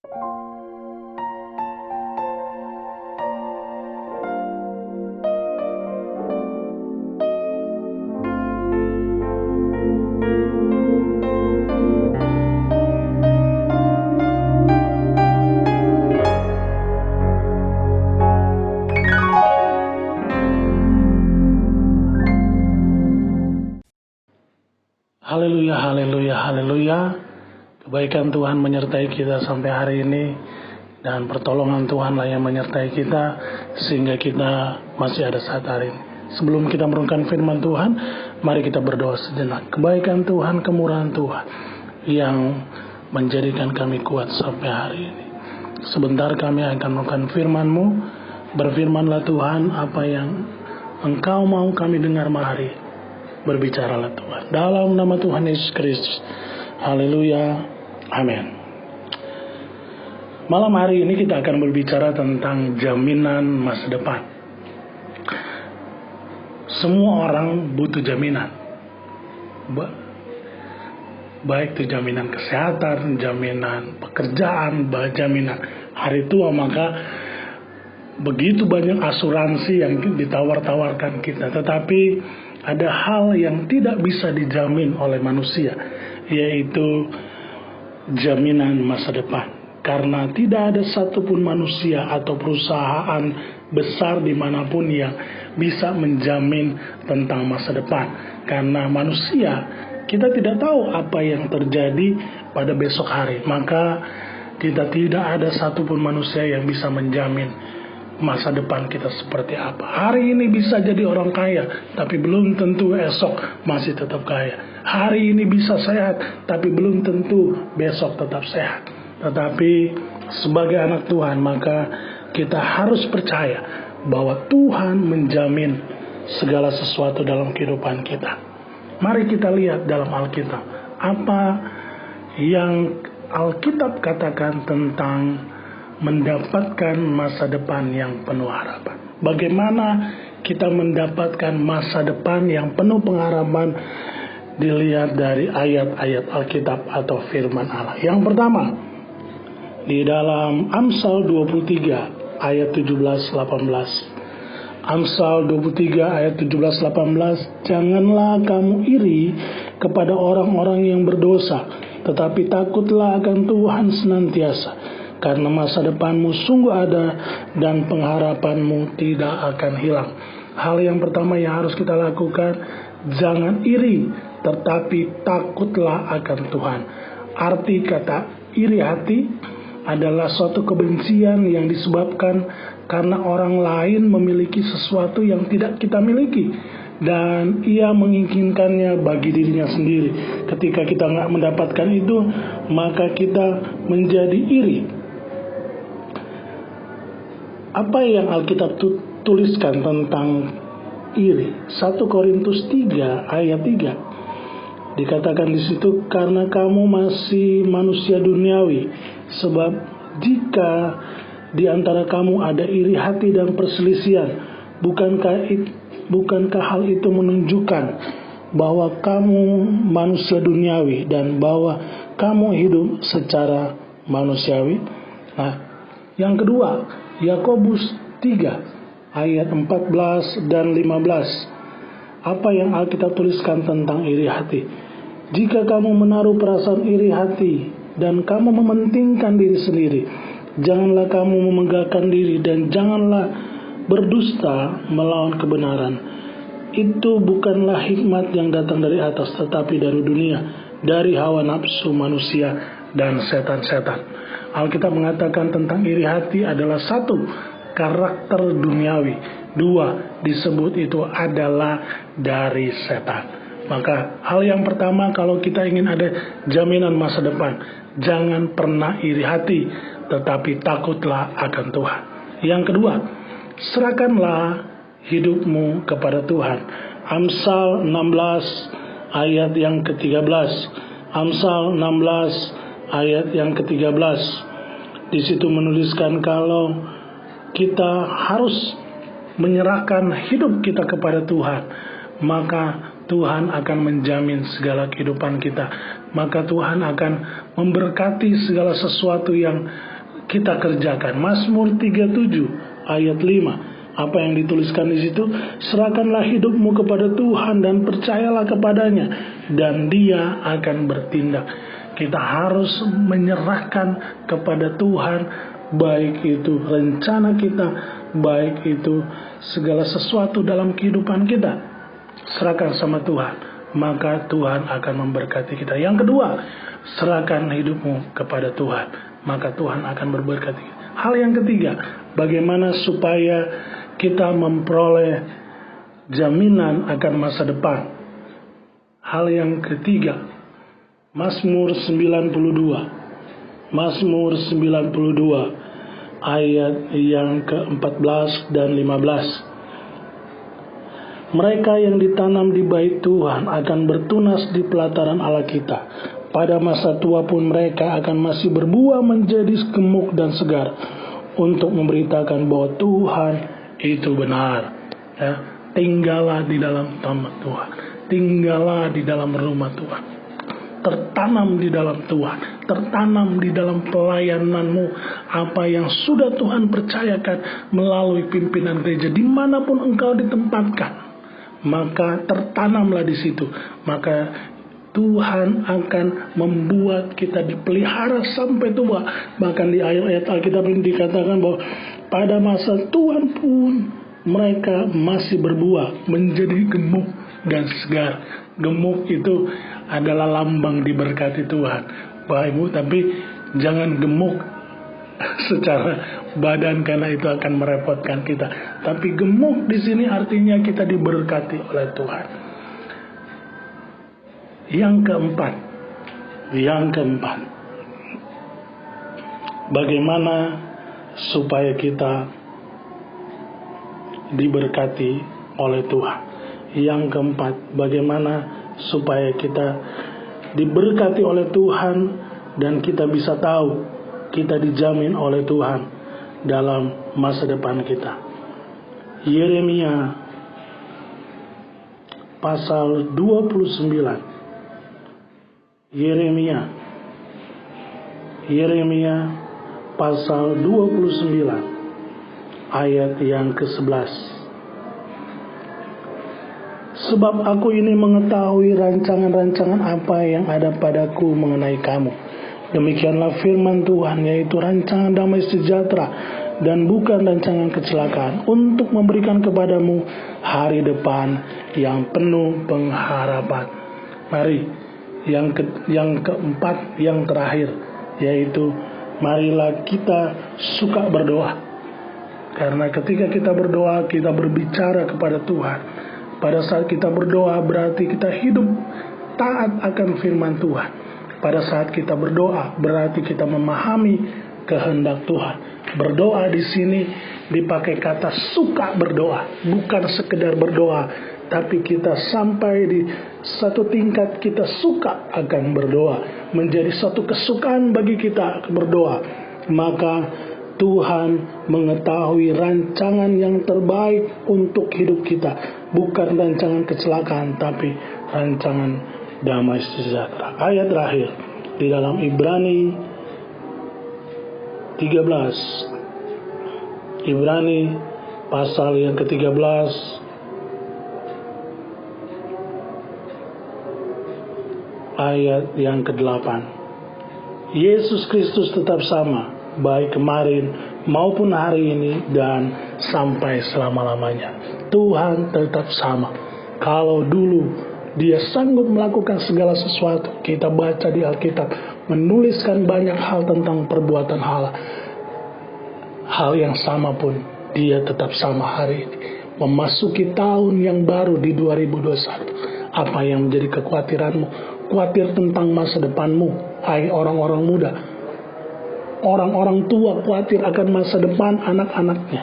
Haleluya, haleluya, haleluya. Kebaikan Tuhan menyertai kita sampai hari ini, dan pertolongan Tuhanlah yang menyertai kita sehingga kita masih ada saat hari ini. Sebelum kita merenungkan firman Tuhan, mari kita berdoa sejenak. Kebaikan Tuhan, kemurahan Tuhan yang menjadikan kami kuat sampai hari ini. Sebentar kami akan merenungkan firman-Mu. Berfirmanlah Tuhan, apa yang Engkau mau kami dengar hari. Berbicaralah Tuhan, dalam nama Tuhan Yesus Kristus. Haleluya, amin. Malam hari ini kita akan berbicara tentang jaminan masa depan. Semua orang butuh jaminan, baik itu jaminan kesehatan, jaminan pekerjaan, jaminan hari tua. Maka begitu banyak asuransi yang ditawar-tawarkan kita, tetapi ada hal yang tidak bisa dijamin oleh manusia, yaitu jaminan masa depan. Karena tidak ada satupun manusia atau perusahaan besar dimanapun yang bisa menjamin tentang masa depan. Karena manusia, kita tidak tahu apa yang terjadi pada besok hari. Maka kita tidak ada satupun manusia yang bisa menjamin masa depan kita seperti apa. Hari ini bisa jadi orang kaya, tapi belum tentu esok masih tetap kaya. Hari ini bisa sehat, tapi belum tentu besok tetap sehat. Tetapi sebagai anak Tuhan, maka kita harus percaya bahwa Tuhan menjamin segala sesuatu dalam kehidupan kita. Mari kita lihat dalam Alkitab, apa yang Alkitab katakan tentang mendapatkan masa depan yang penuh harapan. Bagaimana kita mendapatkan masa depan yang penuh pengharapan? Dilihat dari ayat-ayat Alkitab atau firman Allah. Yang pertama, di dalam Amsal 23 ayat 17-18. Amsal 23 ayat 17-18. Janganlah kamu iri kepada orang-orang yang berdosa, tetapi takutlah akan Tuhan senantiasa. Karena masa depanmu sungguh ada dan pengharapanmu tidak akan hilang. Hal yang pertama yang harus kita lakukan, jangan iri, tetapi takutlah akan Tuhan. Arti kata iri hati adalah suatu kebencian yang disebabkan karena orang lain memiliki sesuatu yang tidak kita miliki, dan ia menginginkannya bagi dirinya sendiri. Ketika kita nggak mendapatkan itu, maka kita menjadi iri. Apa yang Alkitab tuliskan tentang iri? 1 Korintus 3 ayat 3. Dikatakan di situ, karena kamu masih manusia duniawi, sebab jika di antara kamu ada iri hati dan perselisihan, bukankah hal itu menunjukkan bahwa kamu manusia duniawi dan bahwa kamu hidup secara manusiawi? Nah, yang kedua, Yakobus 3 ayat 14 dan 15. Apa yang Alkitab tuliskan tentang iri hati? Jika kamu menaruh perasaan iri hati dan kamu mementingkan diri sendiri, janganlah kamu memegahkan diri dan janganlah berdusta melawan kebenaran. Itu bukanlah hikmat yang datang dari atas, tetapi dari dunia, dari hawa nafsu manusia dan setan-setan. Alkitab mengatakan tentang iri hati adalah 1, karakter duniawi. 2, disebut itu adalah dari setan. Maka hal yang pertama, kalau kita ingin ada jaminan masa depan, jangan pernah iri hati, tetapi takutlah akan Tuhan. Yang kedua, serahkanlah hidupmu kepada Tuhan. Amsal 16 ayat yang ke-13. Amsal 16 ayat yang ke-13. Di situ menuliskan kalau kita harus menyerahkan hidup kita kepada Tuhan, maka Tuhan akan menjamin segala kehidupan kita. Maka Tuhan akan memberkati segala sesuatu yang kita kerjakan. Mazmur 37 ayat 5. Apa yang dituliskan di situ? Serahkanlah hidupmu kepada Tuhan dan percayalah kepadanya, dan Dia akan bertindak. Kita harus menyerahkan kepada Tuhan, baik itu rencana kita, baik itu segala sesuatu dalam kehidupan kita. Serahkan sama Tuhan, maka Tuhan akan memberkati kita. Yang kedua, serahkan hidupmu kepada Tuhan, maka Tuhan akan memberkati kita. Hal yang ketiga, bagaimana supaya kita memperoleh jaminan akan masa depan. Hal yang ketiga, Mazmur 92. Mazmur 92 ayat yang ke-14 dan 15. Mereka yang ditanam di bait Tuhan akan bertunas di pelataran Allah kita. Pada masa tua pun mereka akan masih berbuah menjadi gemuk dan segar, untuk memberitakan bahwa Tuhan itu benar. Ya, tinggallah di dalam taman Tuhan, tinggallah di dalam rumah Tuhan, tertanam di dalam Tuhan, tertanam di dalam pelayananmu. Apa yang sudah Tuhan percayakan melalui pimpinan gereja, dimanapun engkau ditempatkan, maka tertanamlah di situ. Maka Tuhan akan membuat kita dipelihara sampai tua. Bahkan di ayat-ayat Alkitab ini dikatakan bahwa pada masa Tuhan pun mereka masih berbuah menjadi gemuk dan segar. Gemuk itu adalah lambang diberkati Tuhan, Bapak Ibu. Tapi jangan gemuk secara badan, karena itu akan merepotkan kita. Tapi gemuk di sini artinya kita diberkati oleh Tuhan. Yang keempat, bagaimana supaya kita diberkati oleh Tuhan. Yang keempat, bagaimana supaya kita diberkati oleh Tuhan dan kita bisa tahu kita dijamin oleh Tuhan dalam masa depan kita. Yeremia pasal 29. Yeremia pasal 29 ayat yang ke-11. Sebab aku ini mengetahui rancangan-rancangan apa yang ada padaku mengenai kamu. Demikianlah firman Tuhan, yaitu rancangan damai sejahtera dan bukan rancangan kecelakaan, untuk memberikan kepadamu hari depan yang penuh pengharapan. Mari, yang keempat, yang terakhir, yaitu marilah kita suka berdoa. Karena ketika kita berdoa, kita berbicara kepada Tuhan. Pada saat kita berdoa, berarti kita hidup taat akan firman Tuhan. Pada saat kita berdoa, berarti kita memahami kehendak Tuhan. Berdoa di sini dipakai kata suka berdoa, bukan sekedar berdoa, tapi kita sampai di satu tingkat kita suka akan berdoa, menjadi satu kesukaan bagi kita berdoa. Maka Tuhan mengetahui rancangan yang terbaik untuk hidup kita, bukan rancangan kecelakaan, tapi rancangan damai sejahtera. Ayat terakhir di dalam Ibrani 13. Ibrani pasal yang ke-13 ayat yang ke-8. Yesus Kristus tetap sama, baik kemarin maupun hari ini dan sampai selama-lamanya. Tuhan tetap sama. Kalau dulu Dia sanggup melakukan segala sesuatu, kita baca di Alkitab, menuliskan banyak hal tentang perbuatan Allah. Hal yang sama pun Dia tetap sama hari ini. Memasuki tahun yang baru di 2021. Apa yang menjadi kekhawatiranmu? Khawatir tentang masa depanmu, hai orang-orang muda. Orang-orang tua khawatir akan masa depan anak-anaknya.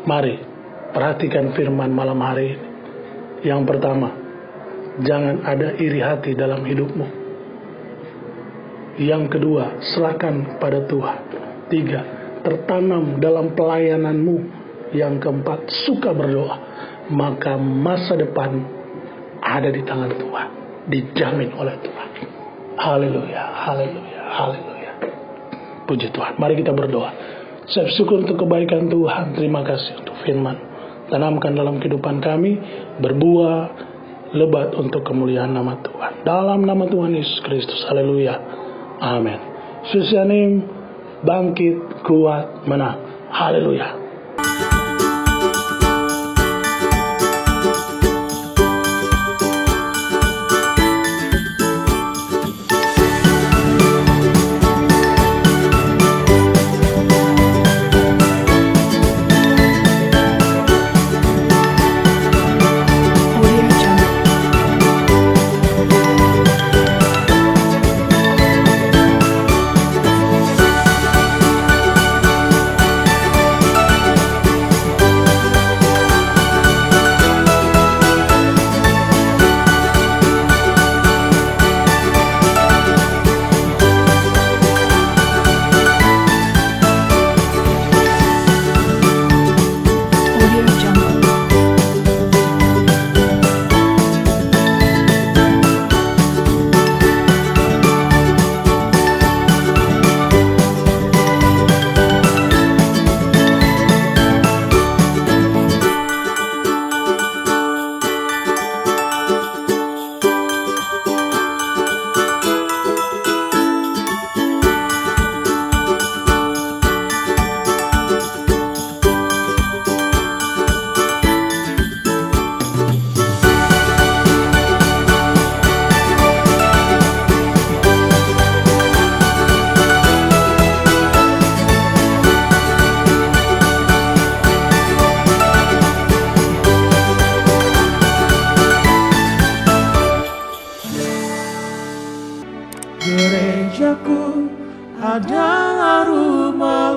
Mari perhatikan firman malam hari ini. Yang pertama, jangan ada iri hati dalam hidupmu. Yang kedua, serahkan pada Tuhan. 3, tertanam dalam pelayananmu. Yang keempat, suka berdoa. Maka masa depan ada di tangan Tuhan, dijamin oleh Tuhan. Haleluya, haleluya, haleluya. Puji Tuhan. Mari kita berdoa. Saya bersyukur untuk kebaikan Tuhan. Terima kasih untuk firman. Tanamkan dalam kehidupan kami. Berbuah lebat untuk kemuliaan nama Tuhan. Dalam nama Tuhan Yesus Kristus. Haleluya. Amin. Susanim, bangkit, kuat, menang. Haleluya. Gerejaku adalah rumah